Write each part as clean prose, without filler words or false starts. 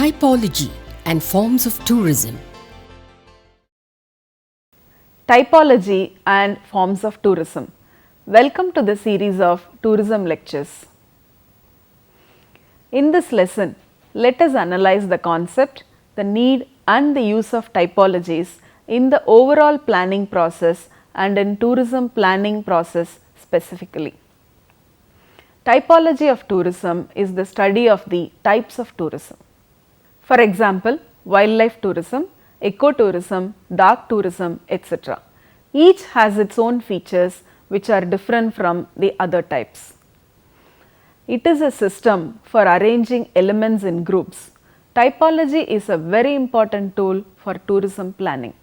Typology and forms of tourism. Typology and forms of tourism. Welcome to the series of tourism lectures. In this lesson, let us analyze the concept, the need and the use of typologies in the overall planning process and in tourism planning process specifically. Typology of tourism is the study of the types of tourism. For example, wildlife tourism, ecotourism, dark tourism, etc. Each has its own features which are different from the other types. It is a system for arranging elements in groups. Typology is a very important tool for tourism planning.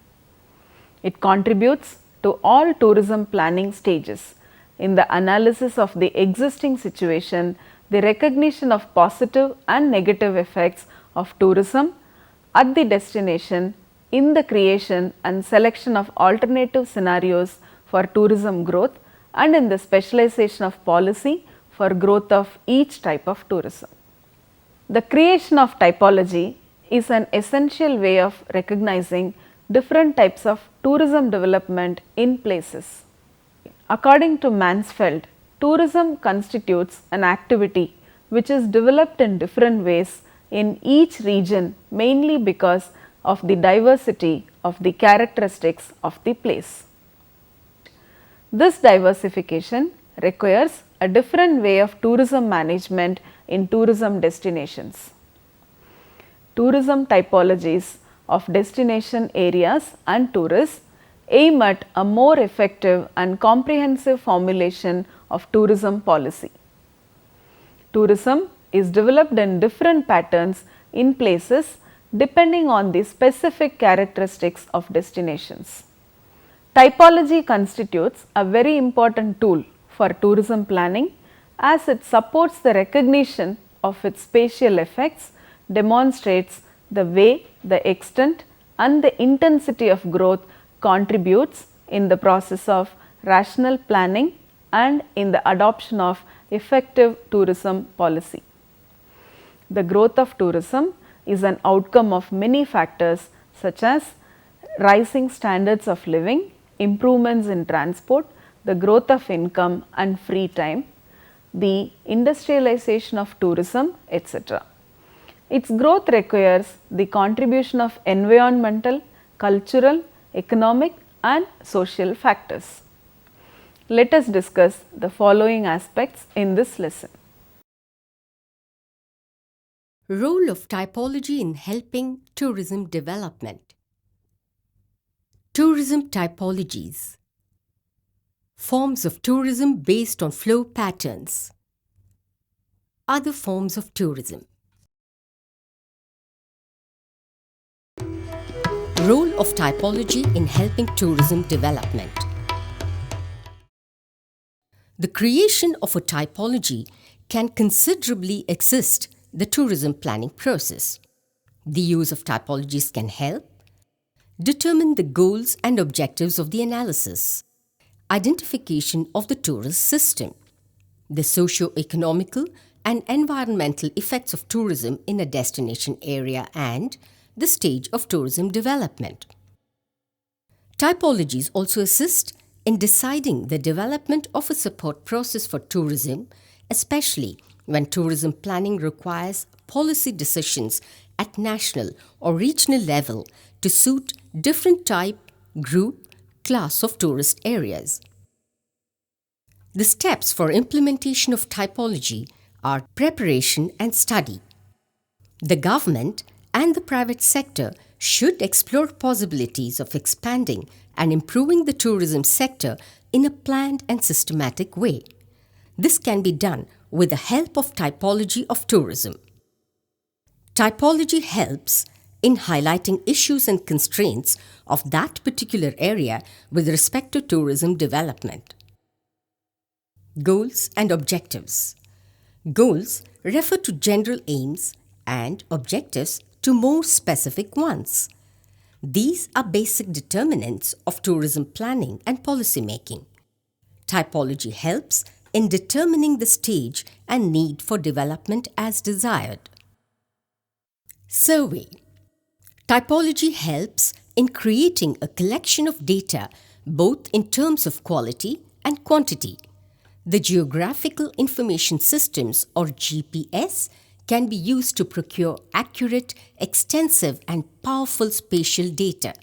It contributes to all tourism planning stages in the analysis of the existing situation, the recognition of positive and negative effects of tourism at the destination, in the creation and selection of alternative scenarios for tourism growth, and in the specialization of policy for growth of each type of tourism. The creation of typology is an essential way of recognizing different types of tourism development in places. According to Mansfeld, tourism constitutes an activity which is developed in different ways in each region, mainly because of the diversity of the characteristics of the place. This diversification requires a different way of tourism management in tourism destinations. Tourism typologies of destination areas and tourists aim at a more effective and comprehensive formulation of tourism policy. Tourism is developed in different patterns in places depending on the specific characteristics of destinations. Typology constitutes a very important tool for tourism planning as it supports the recognition of its spatial effects, demonstrates the way, the extent and the intensity of growth contributes in the process of rational planning and in the adoption of effective tourism policy. The growth of tourism is an outcome of many factors such as rising standards of living, improvements in transport, the growth of income and free time, the industrialization of tourism, etc. Its growth requires the contribution of environmental, cultural, economic and social factors. Let us discuss the following aspects in this lesson. Role of typology in helping tourism development. Tourism typologies. Forms of tourism based on flow patterns. Other forms of tourism. Role of typology in helping tourism development. The creation of a typology can considerably assist the tourism planning process. The use of typologies can help determine the goals and objectives of the analysis, identification of the tourist system, the socio-economical and environmental effects of tourism in a destination area and the stage of tourism development. Typologies also assist in deciding the development of a support process for tourism, especially when tourism planning requires policy decisions at national or regional level to suit different type, group, class of tourist areas. The steps for implementation of typology are preparation and study. The government and the private sector should explore possibilities of expanding and improving the tourism sector in a planned and systematic way. This can be done with the help of typology of tourism. Typology helps in highlighting issues and constraints of that particular area with respect to tourism development. Goals and objectives. Goals refer to general aims and objectives to more specific ones. These are basic determinants of tourism planning and policy making. Typology helps in determining the stage and need for development as desired. Survey. Typology helps in creating a collection of data both in terms of quality and quantity. The Geographical Information Systems, or GPS, can be used to procure accurate, extensive, and powerful spatial data.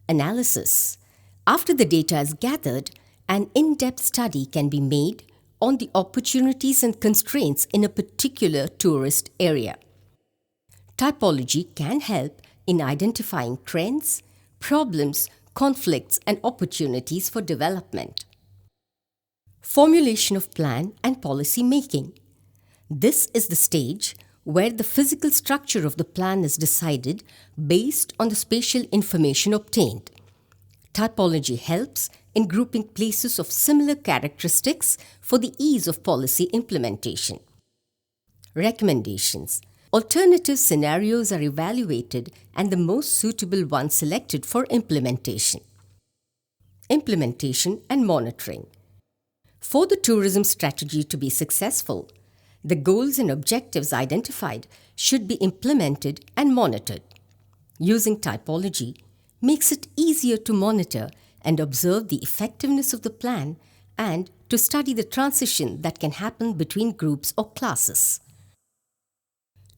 Analysis. After the data is gathered, an in-depth study can be made on the opportunities and constraints in a particular tourist area. Typology can help in identifying trends, problems, conflicts, and opportunities for development. Formulation of plan and policy making. This is the stage where the physical structure of the plan is decided based on the spatial information obtained. Typology helps in grouping places of similar characteristics for the ease of policy implementation. Recommendations. Alternative scenarios are evaluated and the most suitable one selected for implementation. Implementation and monitoring. For the tourism strategy to be successful, the goals and objectives identified should be implemented and monitored. Using typology makes it easier to monitor and observe the effectiveness of the plan and to study the transition that can happen between groups or classes.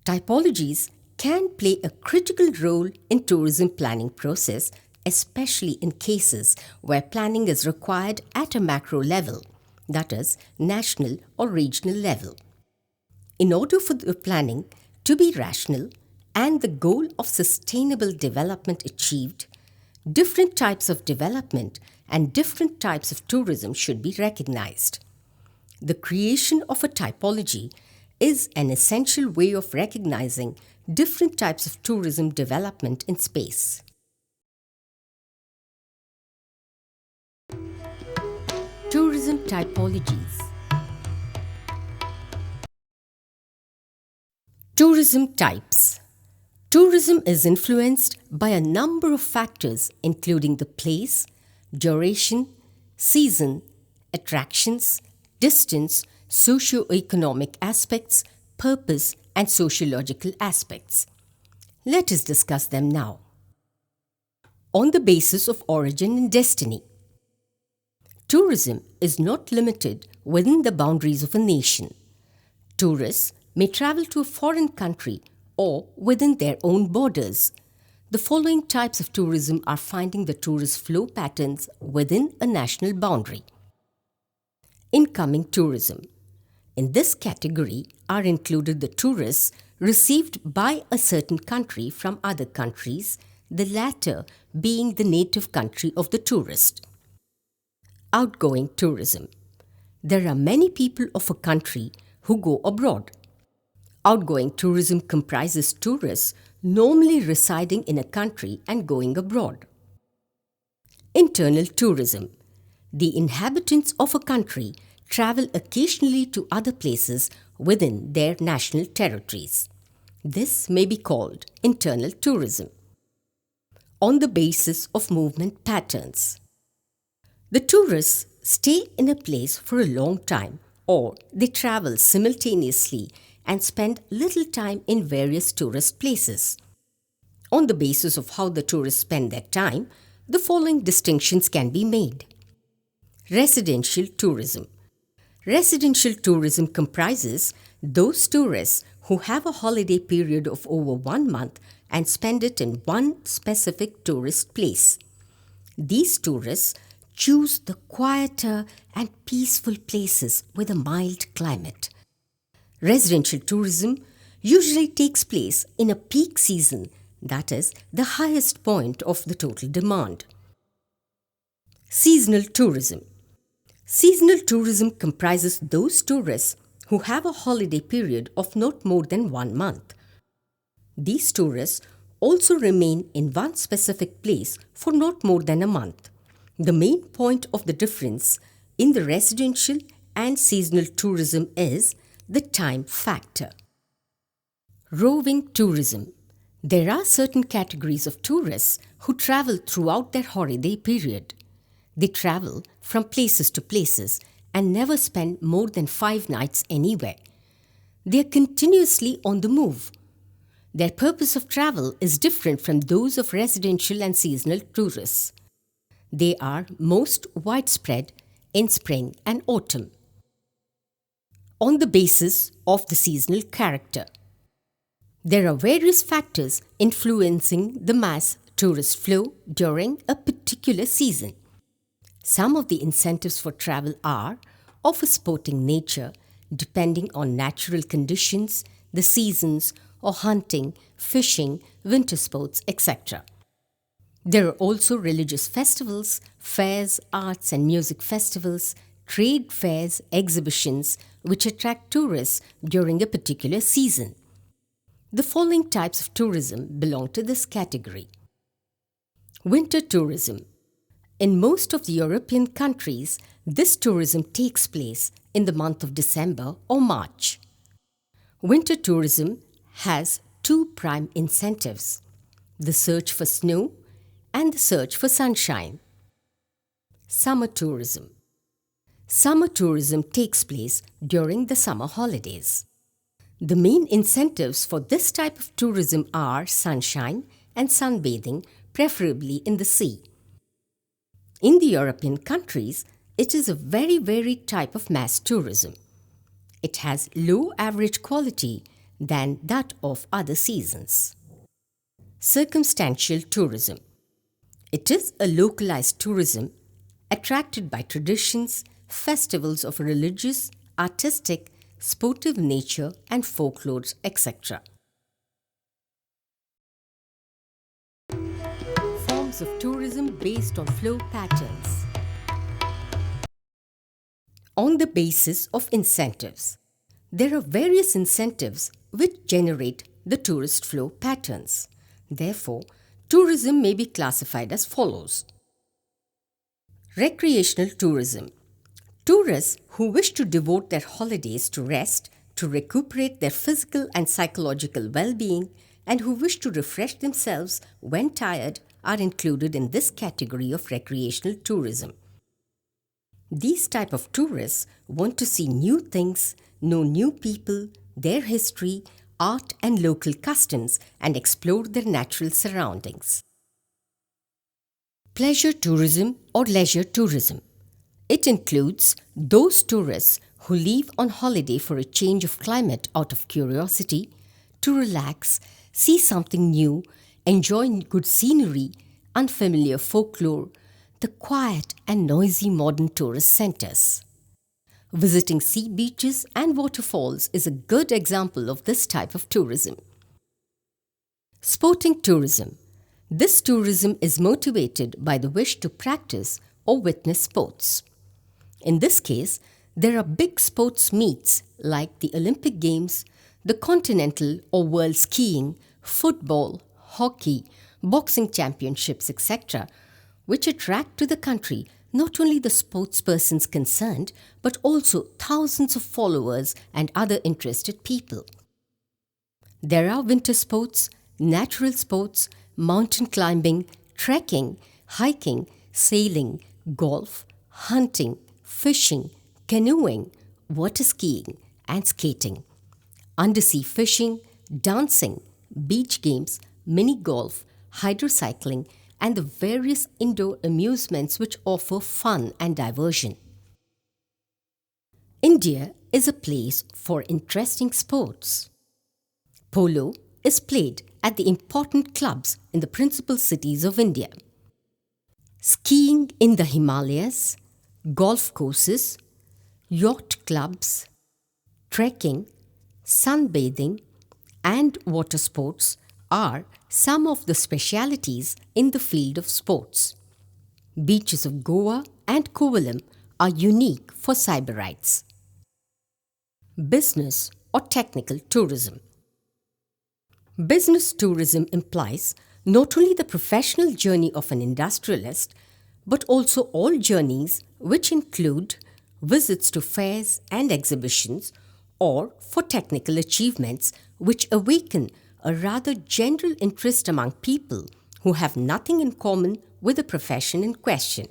Typologies can play a critical role in tourism planning process, especially in cases where planning is required at a macro level, that is, national or regional level. In order for the planning to be rational and the goal of sustainable development achieved, different types of development and different types of tourism should be recognized. The creation of a typology is an essential way of recognizing different types of tourism development in space. Tourism typologies. Tourism types. Tourism is influenced by a number of factors including the place, duration, season, attractions, distance, socio-economic aspects, purpose, and sociological aspects. Let us discuss them now. On the basis of origin and destiny. Tourism is not limited within the boundaries of a nation. Tourists may travel to a foreign country or within their own borders. The following types of tourism are finding the tourist flow patterns within a national boundary. Incoming tourism. In this category are included the tourists received by a certain country from other countries, the latter being the native country of the tourist. Outgoing tourism. There are many people of a country who go abroad. Outgoing tourism comprises tourists normally residing in a country and going abroad. Internal tourism. The inhabitants of a country travel occasionally to other places within their national territories. This may be called internal tourism. On the basis of movement patterns. The tourists stay in a place for a long time or they travel simultaneously and spend little time in various tourist places. On the basis of how the tourists spend their time, the following distinctions can be made. Residential tourism. Residential tourism comprises those tourists who have a holiday period of over 1 month and spend it in one specific tourist place. These tourists choose the quieter and peaceful places with a mild climate. Residential tourism usually takes place in a peak season, that is, the highest point of the total demand. Seasonal tourism. Seasonal tourism comprises those tourists who have a holiday period of not more than 1 month. These tourists also remain in one specific place for not more than a month. The main point of the difference in the residential and seasonal tourism is the time factor. Roving tourism. There are certain categories of tourists who travel throughout their holiday period. They travel from places to places and never spend more than 5 nights anywhere. They are continuously on the move. Their purpose of travel is different from those of residential and seasonal tourists. They are most widespread in spring and autumn. On the basis of the seasonal character, there are various factors influencing the mass tourist flow during a particular season. Some of the incentives for travel are of a sporting nature, depending on natural conditions, the seasons, or hunting, fishing, winter sports, etc. There are also religious festivals, fairs, arts and music festivals, trade fairs, exhibitions, which attract tourists during a particular season. The following types of tourism belong to this category. Winter tourism. In most of the European countries, this tourism takes place in the month of December or March. Winter tourism has two prime incentives: the search for snow and the search for sunshine. Summer tourism. Summer tourism takes place during the summer holidays. The main incentives for this type of tourism are sunshine and sunbathing, preferably in the sea. In the European countries, it is a very varied type of mass tourism. It has low average quality than that of other seasons. Circumstantial tourism. It is a localized tourism attracted by traditions, festivals of religious, artistic, sportive nature and folklores, etc. Forms of tourism based on flow patterns. On the basis of incentives, there are various incentives which generate the tourist flow patterns. Therefore, tourism may be classified as follows. Recreational tourism. Tourists who wish to devote their holidays to rest, to recuperate their physical and psychological well-being, and who wish to refresh themselves when tired are included in this category of recreational tourism. These type of tourists want to see new things, know new people, their history, art and local customs, and explore their natural surroundings. Pleasure tourism or leisure tourism. It includes those tourists who leave on holiday for a change of climate out of curiosity, to relax, see something new, enjoy good scenery, unfamiliar folklore, the quiet and noisy modern tourist centers. Visiting sea beaches and waterfalls is a good example of this type of tourism. Sporting tourism. This tourism is motivated by the wish to practice or witness sports. In this case, there are big sports meets like the Olympic Games, the Continental or World Skiing, football, hockey, boxing championships, etc., which attract to the country not only the sportspersons concerned, but also thousands of followers and other interested people. There are winter sports, natural sports, mountain climbing, trekking, hiking, sailing, golf, hunting, fishing, canoeing, water skiing, and skating, undersea fishing, dancing, beach games, mini golf, hydrocycling, and the various indoor amusements which offer fun and diversion. India is a place for interesting sports. Polo is played at the important clubs in the principal cities of India. Skiing in the Himalayas, golf courses, yacht clubs, trekking, sunbathing, and water sports are some of the specialities in the field of sports. Beaches of Goa and Kovalam are unique for Sybarites. Business or technical tourism. Business tourism implies not only the professional journey of an industrialist, but also all journeys which include visits to fairs and exhibitions, or for technical achievements which awaken a rather general interest among people who have nothing in common with the profession in question.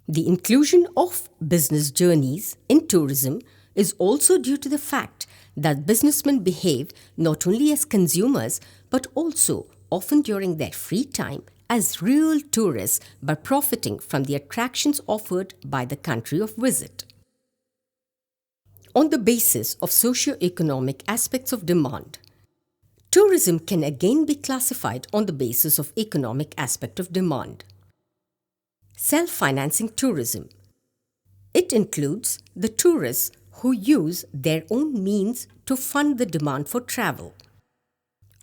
The inclusion of business journeys in tourism is also due to the fact that businessmen behave not only as consumers but also, often during their free time, as real tourists by profiting from the attractions offered by the country of visit. On the basis of socio-economic aspects of demand, tourism can again be classified on the basis of economic aspect of demand. Self-financing tourism. It includes the tourists who use their own means to fund the demand for travel.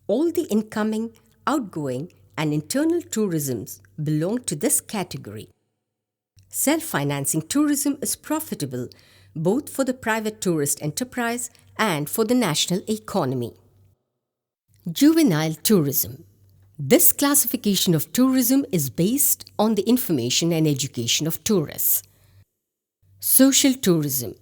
All the incoming, outgoing, and internal tourisms belong to this category. Self-financing tourism is profitable both for the private tourist enterprise and for the national economy. Juvenile tourism. This classification of tourism is based on the information and education of tourists. Social tourism.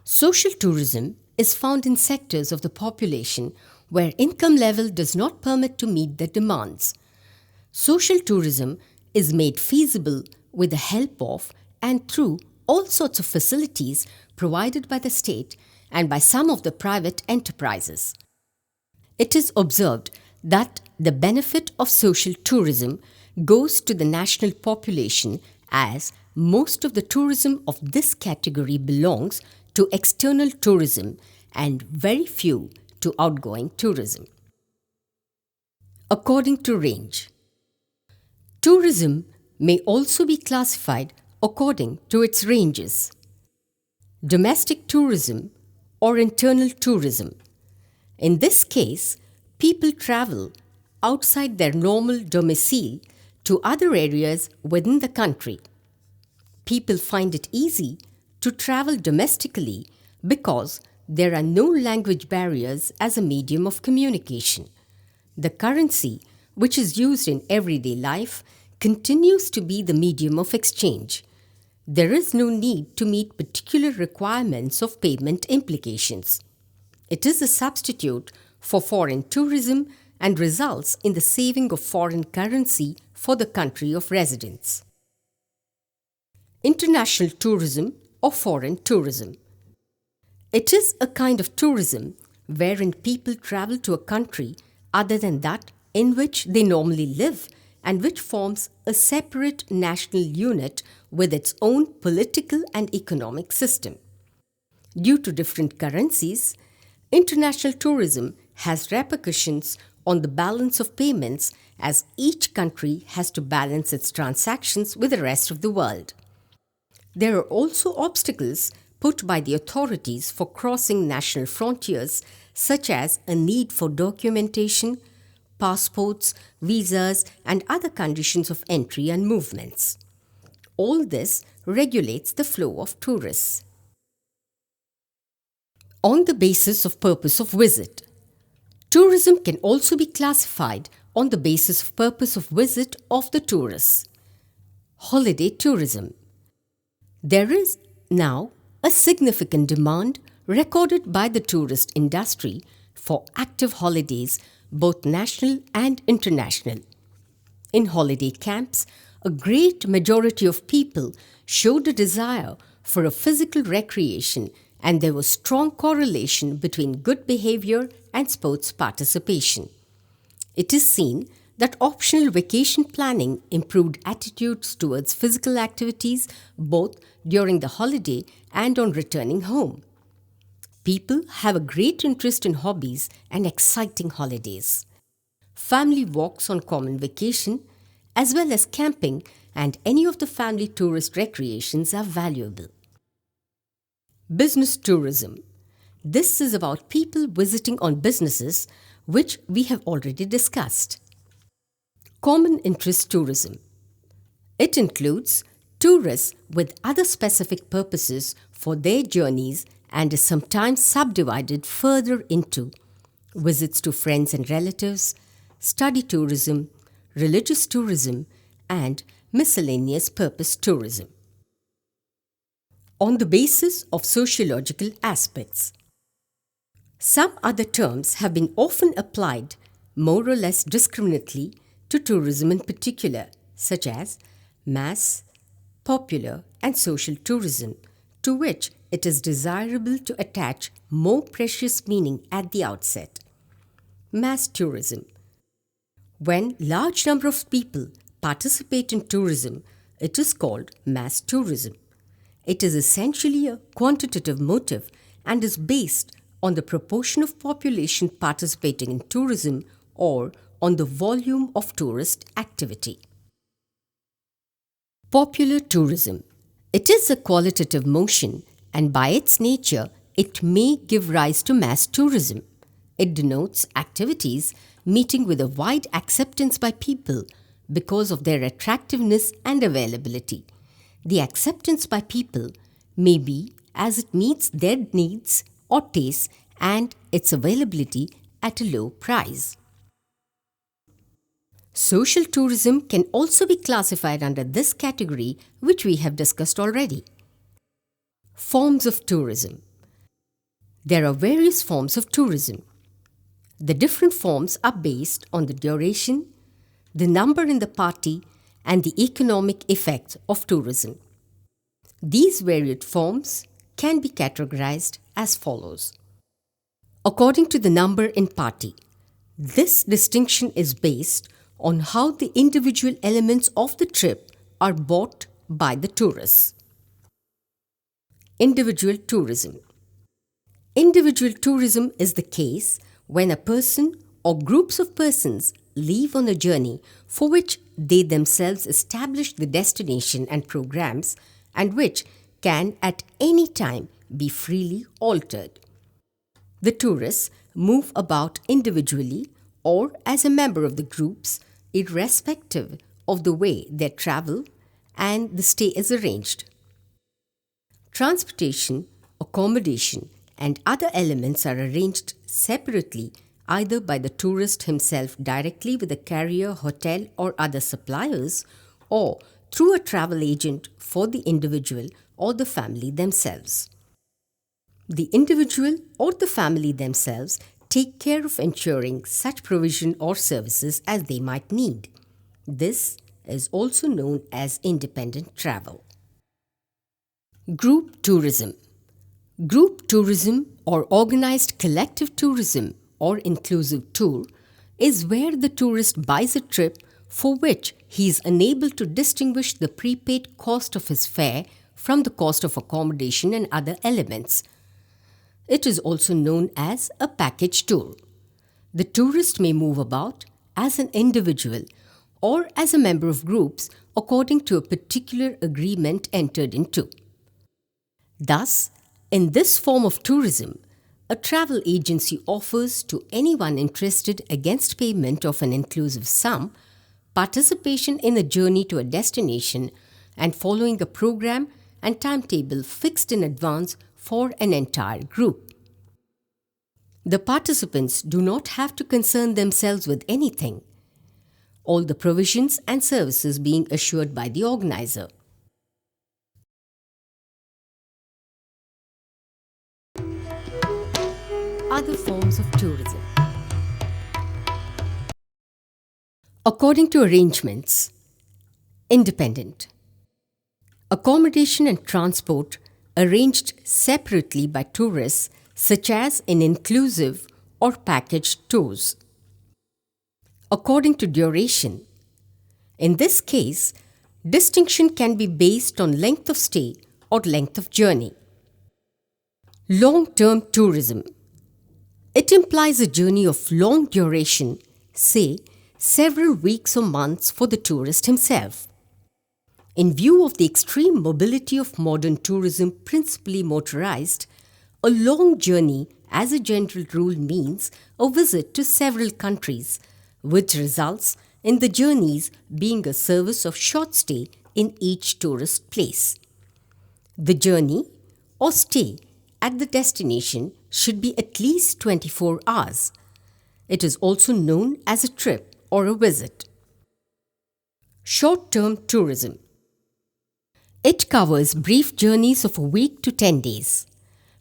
Social tourism is found in sectors of the population where income level does not permit to meet the demands. Social tourism is made feasible with the help of and through all sorts of facilities provided by the state and by some of the private enterprises. It is observed that the benefit of social tourism goes to the national population, as most of the tourism of this category belongs to external tourism and very few to outgoing tourism. According to range, tourism may also be classified according to its ranges. Domestic tourism or internal tourism. In this case, people travel outside their normal domicile to other areas within the country. People find it easy to travel domestically because there are no language barriers as a medium of communication. The currency, which is used in everyday life, continues to be the medium of exchange. There is no need to meet particular requirements of payment implications. It is a substitute for foreign tourism and results in the saving of foreign currency for the country of residence. International tourism or foreign tourism. It is a kind of tourism wherein people travel to a country other than that in which they normally live and which forms a separate national unit with its own political and economic system. Due to different currencies, international tourism has repercussions on the balance of payments, as each country has to balance its transactions with the rest of the world. There are also obstacles put by the authorities for crossing national frontiers, such as a need for documentation, passports, visas, and other conditions of entry and movements. All this regulates the flow of tourists. On the basis of purpose of visit. Tourism can also be classified on the basis of purpose of visit of the tourists. Holiday tourism. There is now a significant demand recorded by the tourist industry for active holidays, both national and international. In holiday camps, a great majority of people showed a desire for a physical recreation, and there was strong correlation between good behavior and sports participation. It is seen that optional vacation planning improved attitudes towards physical activities both during the holiday and on returning home. People have a great interest in hobbies and exciting holidays. Family walks on common vacation, as well as camping and any of the family tourist recreations are valuable. Business tourism. This is about people visiting on businesses, which we have already discussed. Common interest tourism. It includes tourists with other specific purposes for their journeys and is sometimes subdivided further into visits to friends and relatives, study tourism, religious tourism, and miscellaneous purpose tourism. On the basis of sociological aspects. Some other terms have been often applied more or less discriminately to tourism in particular, such as mass, popular, and social tourism, to which it is desirable to attach more precious meaning at the outset. Mass tourism. When large number of people participate in tourism, it is called mass tourism. It is essentially a quantitative motive and is based on the proportion of population participating in tourism or on the volume of tourist activity. Popular tourism. It is a qualitative motion and by its nature, it may give rise to mass tourism. It denotes activities meeting with a wide acceptance by people because of their attractiveness and availability. The acceptance by people may be as it meets their needs or tastes and its availability at a low price. Social tourism can also be classified under this category, which we have discussed already. Forms of tourism. There are various forms of tourism. The different forms are based on the duration, the number in the party, and the economic effect of tourism. These varied forms can be categorized as follows. According to the number in party, this distinction is based on how the individual elements of the trip are bought by the tourists. Individual tourism. Individual tourism is the case when a person or groups of persons leave on a journey for which they themselves establish the destination and programs and which can at any time be freely altered. The tourists move about individually or as a member of the groups, irrespective of the way they travel and the stay is arranged. Transportation, accommodation, and other elements are arranged separately either by the tourist himself directly with a carrier, hotel, or other suppliers, or through a travel agent for the individual or the family themselves. The individual or the family themselves take care of ensuring such provision or services as they might need. This is also known as independent travel. Group tourism. Group tourism or organized collective tourism or inclusive tour is where the tourist buys a trip for which he is unable to distinguish the prepaid cost of his fare from the cost of accommodation and other elements. It is also known as a package tour. The tourist may move about as an individual or as a member of groups according to a particular agreement entered into. Thus, in this form of tourism, a travel agency offers to anyone interested against payment of an inclusive sum, participation in a journey to a destination and following a program and timetable fixed in advance for an entire group. The participants do not have to concern themselves with anything, all the provisions and services being assured by the organizer. Other forms of tourism. According to arrangements, independent. Accommodation and transport arranged separately by tourists such as in inclusive or packaged tours. According to duration. In this case, distinction can be based on length of stay or length of journey. Long-term tourism. It implies a journey of long duration, say several weeks or months for the tourist himself. In view of the extreme mobility of modern tourism, principally motorized, a long journey as a general rule means a visit to several countries, which results in the journeys being a service of short stay in each tourist place. The journey or stay at the destination should be at least 24 hours. It is also known as a trip or a visit. Short-term tourism. It covers brief journeys of a week to 10 days.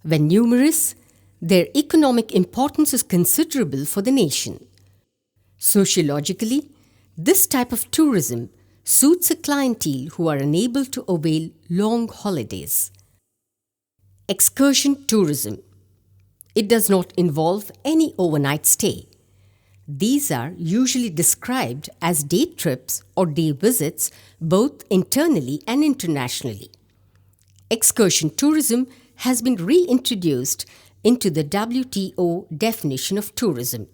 When numerous, their economic importance is considerable for the nation. Sociologically, this type of tourism suits a clientele who are unable to avail long holidays. Excursion tourism. It does not involve any overnight stay. These are usually described as day trips or day visits both internally and internationally. Excursion tourism has been reintroduced into the WTO definition of tourism.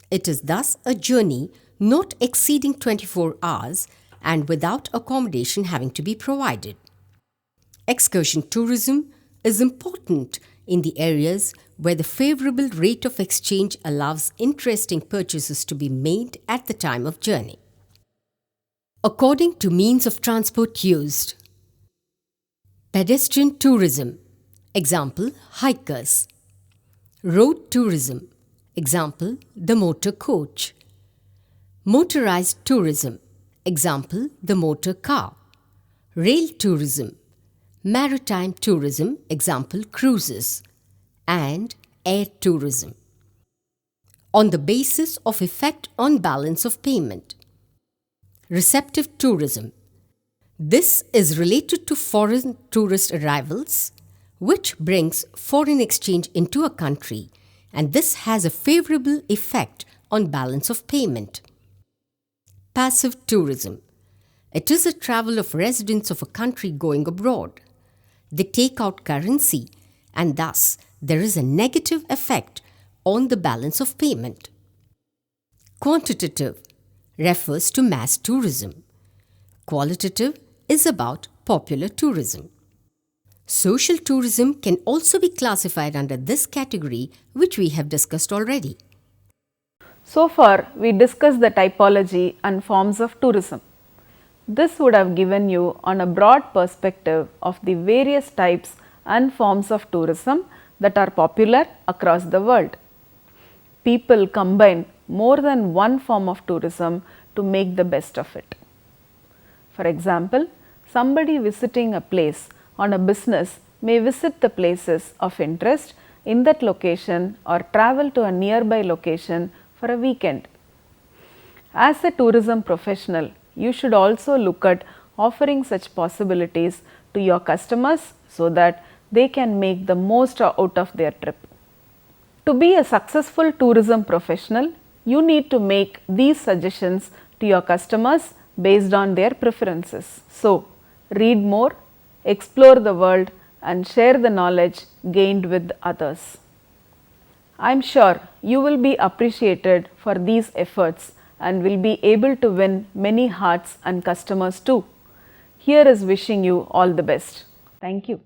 It is thus a journey not exceeding 24 hours and without accommodation having to be provided. Excursion tourism is important in the areas where the favorable rate of exchange allows interesting purchases to be made at the time of journey. According to means of transport used, pedestrian tourism, example, hikers. Road tourism, example, the motor coach. Motorized tourism, example, the motor car. Rail tourism, maritime tourism, example, cruises. And air tourism. On the basis of effect on balance of payment. Receptive tourism. This is related to foreign tourist arrivals, which brings foreign exchange into a country, and this has a favorable effect on balance of payment. Passive tourism. It is a travel of residents of a country going abroad. They take out currency, and thus there is a negative effect on the balance of payment. Quantitative refers to mass tourism. Qualitative is about popular tourism. Social tourism can also be classified under this category, which we have discussed already. So far, we discussed the typology and forms of tourism. This would have given you on a broad perspective of the various types and forms of tourism that are popular across the world. People combine more than one form of tourism to make the best of it. For example, somebody visiting a place on a business may visit the places of interest in that location or travel to a nearby location for a weekend. As a tourism professional, you should also look at offering such possibilities to your customers so that they can make the most out of their trip. To be a successful tourism professional, you need to make these suggestions to your customers based on their preferences. So, read more, explore the world and share the knowledge gained with others. I am sure you will be appreciated for these efforts and will be able to win many hearts and customers too. Here is wishing you all the best. Thank you.